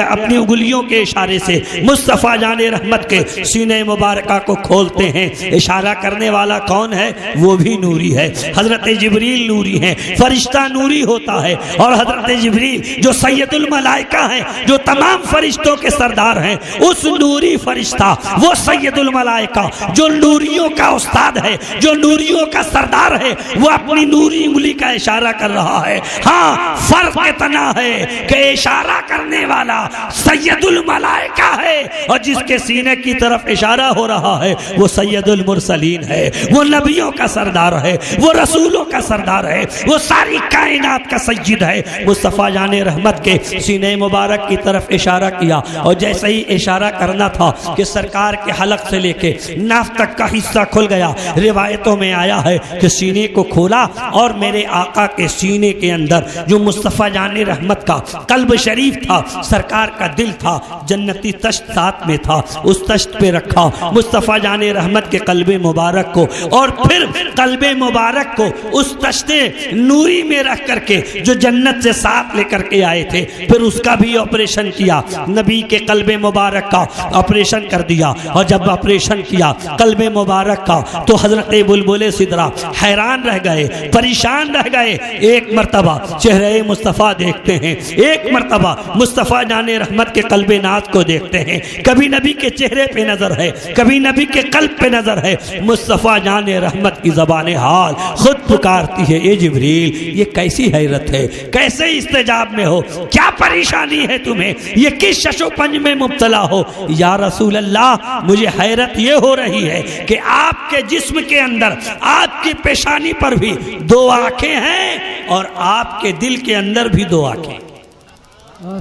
اپنی انگلیوں کے اشارے سے مصطفیٰ جان رحمت کے سینہ مبارکہ کو کھولتے ہیں۔ اشارہ کرنے والا کون ہے؟ وہ بھی نوری ہے، حضرت جبریل نوری ہیں، فرشتہ نوری ہوتا ہے، اور حضرت جبریل جو سید الملائکہ ہیں، جو تمام فرشتوں کے سردار ہیں، اس نوری فرشتہ، وہ سید الملائکہ جو نوریوں کا استاد ہے، جو نوریوں کا سردار ہے، وہ اپنی نوری انگلی کا اشارہ کر رہا ہے۔ ہاں فرق اتنا ہے کہ اشارہ کرنے والا سید الملائکہ ہے، اور جس کے سینے کی طرف اشارہ ہو رہا ہے وہ سید المرسلین ہے، وہ نبیوں کا سردار ہے، وہ رسولوں کا سردار ہے، وہ ساری کائنات کا سید ہے۔ مصطفیٰ جان رحمت کے سینے مبارک کی طرف اشارہ کیا، اور جیسے ہی اشارہ کرنا تھا کہ سرکار کے حلق سے لے کے ناف تک کا حصہ کھل گیا۔ روایتوں میں آیا ہے کہ سینے کو کھولا اور میرے آقا کے سینے کے اندر جو مصطفیٰ جان رحمت کا قلب شریف تھا، سرکار کا دل تھا، جنتی تشت ساتھ میں تھا، اس تشت پہ رکھا مصطفیٰ جان رحمت کے قلب مبارک کو، اور پھر قلب مبارک کو اس تشت نوری میں رکھ کر کے جو جنت سے ساتھ لے کر کے آئے تھے، پھر اس کا بھی آپریشن کیا، نبی کے قلب مبارک کا آپریشن کر دیا۔ اور جب آپریشن کیا قلب مبارک کا تو حضرت بلبل سدرا حیران رہ گئے، پریشان رہ گئے۔ ایک مرتبہ چہرے مصطفیٰ دیکھتے ہیں، ایک مرتبہ مصطفیٰ جان رحمت کے قلب ناز کو دیکھتے ہیں، کبھی نبی کے چہرے پہ نظر ہے، کبھی نبی کے قلب پہ نظر ہے۔ مصطفیٰ جان رحمت کی زبان حال خود پکارتی ہے، اے جبریل یہ کیسی حیرت ہے، کیسے استجاب میں ہو، کیا پریشانی ہے تمہیں، یہ کس شش و پنج میں مبتلا ہو؟ یا رسول اللہ مجھے حیرت یہ ہو رہی ہے کہ آپ کے جسم کے اندر آپ کی پیشانی پر بھی دو آنکھیں ہیں، اور آپ کے دل کے اندر بھی دو آنکھیں۔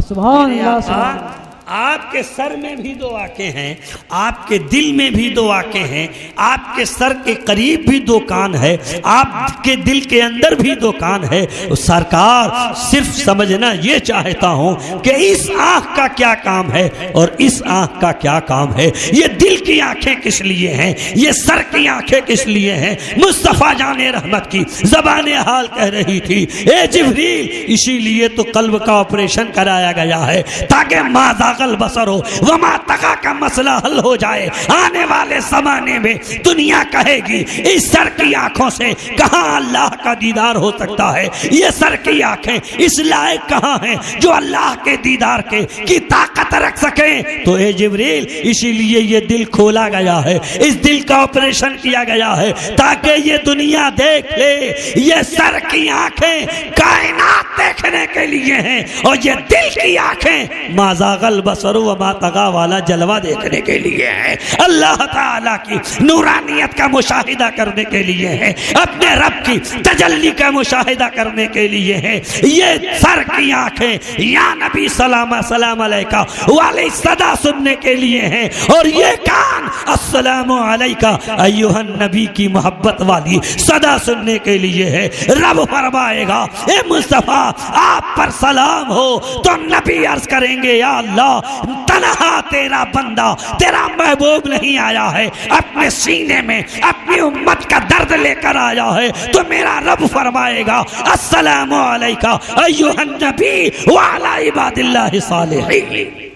سبحان اللہ، سبحان اللہ۔ آپ کے سر میں بھی دو آنکھیں ہیں، آپ کے دل میں بھی دو آنکھیں ہیں، آپ کے سر کے قریب بھی دو کان ہے، آپ کے دل کے اندر بھی دو کان ہے۔ سرکار صرف سمجھنا یہ چاہتا ہوں کہ اس آنکھ کا کیا کام ہے اور اس آنکھ کا کیا کام ہے، یہ دل کی آنکھیں کس لیے ہیں، یہ سر کی آنکھیں کس لیے ہیں۔ مصطفیٰ جان رحمت کی زبان حال کہہ رہی تھی، اے جبریل اسی لیے تو قلب کا آپریشن کرایا گیا ہے تاکہ ما ذاق البصر ہو وما طغى کا مسئلہ حل ہو جائے۔ آنے والے زمانے میں دنیا کہے گی اس سر کی آنکھوں سے کہاں اللہ کا دیدار ہو سکتا ہے، یہ سر کی آنکھیں اس لائق کہاں ہیں جو اللہ کے دیدار کی طاقت رکھ سکیں۔ تو اے جبریل اسی لیے یہ دل کھولا گیا ہے، اس دل کا آپریشن کیا گیا ہے تاکہ یہ دنیا دیکھ لے یہ سر کی آنکھیں کائنات دیکھنے کے لیے ہیں اور یہ دل کی آنکھیں ما ذاق البصر وما طغى والا جلوہ دیکھنے کے لیے ہیں، اللہ تعالیٰ کی نورانیت کا مشاہدہ کرنے کے لیے ہیں، اپنے رب کی تجلی کا مشاہدہ کرنے کے لیے ہیں۔ یہ سر کی آنکھیں یا نبی سلام علیکہ والی صدا سننے کے لیے ہیں، اور یہ کان السلام علیکہ ایھا النبی کی محبت والی صدا سننے کے لیے ہے۔ رب فرمائے گا اے مصطفیٰ آپ پر سلام ہو تو نبی عرض کریں گے یا اللہ تنہا تیرا بندہ تیرا محبوب نہیں آیا ہے، اپنے سینے میں اپنی امت کا درد لے کر آیا ہے۔ تو میرا رب فرمائے گا السلام علیکہ ایھا النبی وعلی عباد اللہ الصالحین۔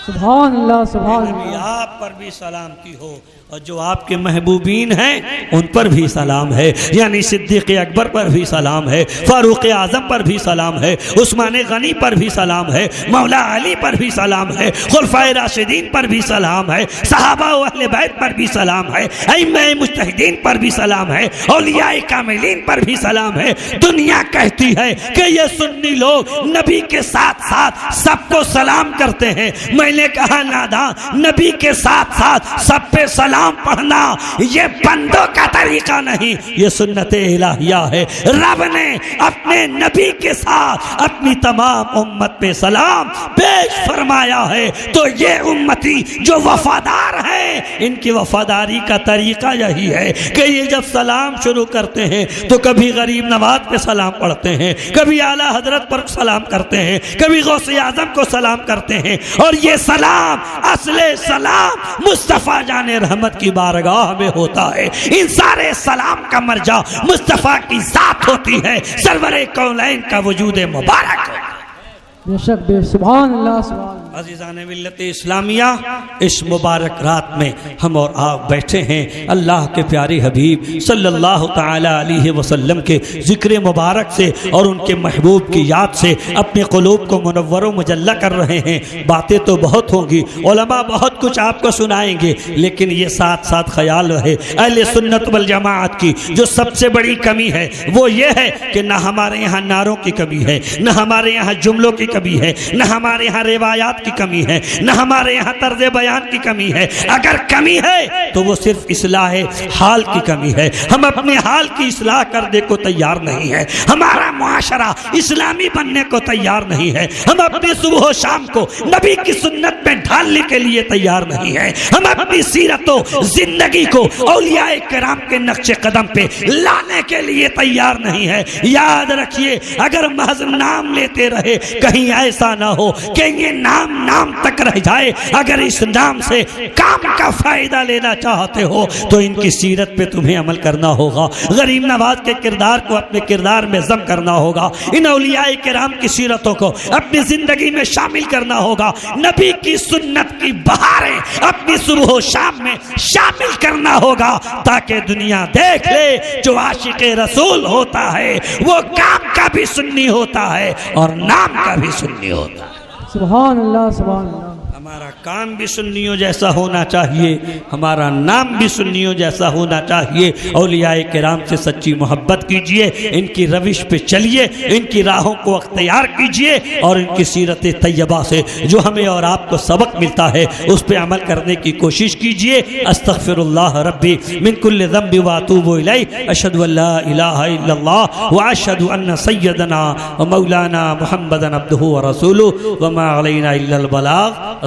سبحان اللہ سبحان اللہ۔ آپ پر بھی سلامتی ہو اور جو آپ کے محبوبین ہیں ان پر بھی سلام ہے، یعنی صدیق اکبر پر بھی سلام ہے، فاروق اعظم پر بھی سلام ہے، عثمان غنی پر بھی سلام ہے، مولا علی پر بھی سلام ہے، خلفائے راشدین پر بھی سلام ہے، صحابہ و اہل بیت پر بھی سلام ہے، ائمہ مجتہدین پر بھی سلام ہے، اولیاء کاملین پر بھی سلام ہے۔ دنیا کہتی ہے کہ یہ سنی لوگ نبی کے ساتھ ساتھ سب کو سلام کرتے ہیں، میں نے کہا نادان، نبی کے ساتھ ساتھ سب پہ سلام پڑھنا یہ بندوں کا طریقہ نہیں، یہ سنت الہیہ ہے۔ رب نے اپنے نبی کے ساتھ اپنی تمام امت پہ سلام پیش فرمایا ہے، تو یہ امتی جو وفادار ہیں ان کی وفاداری کا طریقہ یہی ہے کہ یہ جب سلام شروع کرتے ہیں تو کبھی غریب نواز پہ سلام پڑھتے ہیں، کبھی اعلیٰ حضرت پر سلام کرتے ہیں، کبھی غوث اعظم کو سلام کرتے ہیں، اور یہ سلام اصل سلام مصطفیٰ جان رحمت کی بارگاہ میں ہوتا ہے۔ ان سارے سلام کا مرجع مصطفیٰ کی ذات ہوتی ہے، سرور کونین کا وجود مبارک ہے۔ بے شک بے سبحان اللہ سبحان اللہ۔ عزیزان ملت اسلامیہ، اس مبارک رات میں ہم اور آپ بیٹھے ہیں اللہ کے پیارے حبیب صلی اللہ تعالی علیہ وسلم کے ذکر مبارک سے اور ان کے محبوب کی یاد سے اپنے قلوب کو منور و مجلہ کر رہے ہیں۔ باتیں تو بہت ہوں گی، علماء بہت کچھ آپ کو سنائیں گے، لیکن یہ ساتھ ساتھ خیال رہے اہل سنت والجماعت کی جو سب سے بڑی کمی ہے وہ یہ ہے کہ نہ ہمارے یہاں نعروں کی کمی ہے، نہ ہمارے یہاں جملوں کی کمی ہے، نہ ہمارے یہاں روایات کی کمی ہے، نہ ہمارے یہاں طرز بیان کی کمی ہے۔ اگر کمی ہے تو وہ صرف اصلاح حال کی کمی ہے۔ ہم اپنے حال کی اصلاح کرنے کو تیار نہیں ہے، ہمارا معاشرہ اسلامی بننے کو تیار نہیں ہے، ہم اپنی صبح و شام کو نبی کی سنت میں ڈھالنے کے لیے تیار نہیں ہے، ہم اپنی سیرت و زندگی کو اولیاء کرام کے نقش قدم پہ لانے کے لیے تیار نہیں ہے۔ یاد رکھیے اگر محض نام لیتے رہے کہیں ایسا نہ ہو کہ یہ نام تک رہ جائے، اگر اس نام سے کام کا فائدہ لینا چاہتے ہو تو ان کی سیرت پہ تمہیں عمل کرنا ہوگا، غریب نواز کے کردار کو اپنے کردار میں ضم کرنا ہوگا، ان اولیاء کرام کی سیرتوں کو اپنی زندگی میں شامل کرنا ہوگا، نبی کی سنت کی بہاریں اپنی صبح و شام میں شامل کرنا ہوگا، تاکہ دنیا دیکھ لے جو عاشق رسول ہوتا ہے وہ کام کا بھی سنی ہوتا ہے اور نام کا بھی سنی ہوتا ہے۔ سبحان اللہ سبحان اللہ۔ ہمارا کام بھی سنیوں جیسا ہونا چاہیے، ہمارا نام بھی سنیوں جیسا ہونا چاہیے۔ اولیاء کرام سے سچی محبت کیجئے، ان کی روش پہ چلیے، ان کی راہوں کو اختیار کیجئے اور ان کی سیرت طیبہ سے جو ہمیں اور آپ کو سبق ملتا ہے اس پہ عمل کرنے کی کوشش کیجئے۔ استغفر اللہ ربی من کل ذنب واتوب الیہ، اشہد ان لا الہ الا اللہ واشہد ان سیدنا و مولانا محمدا عبدہ ورسولہ وما علینا الا البلاغ۔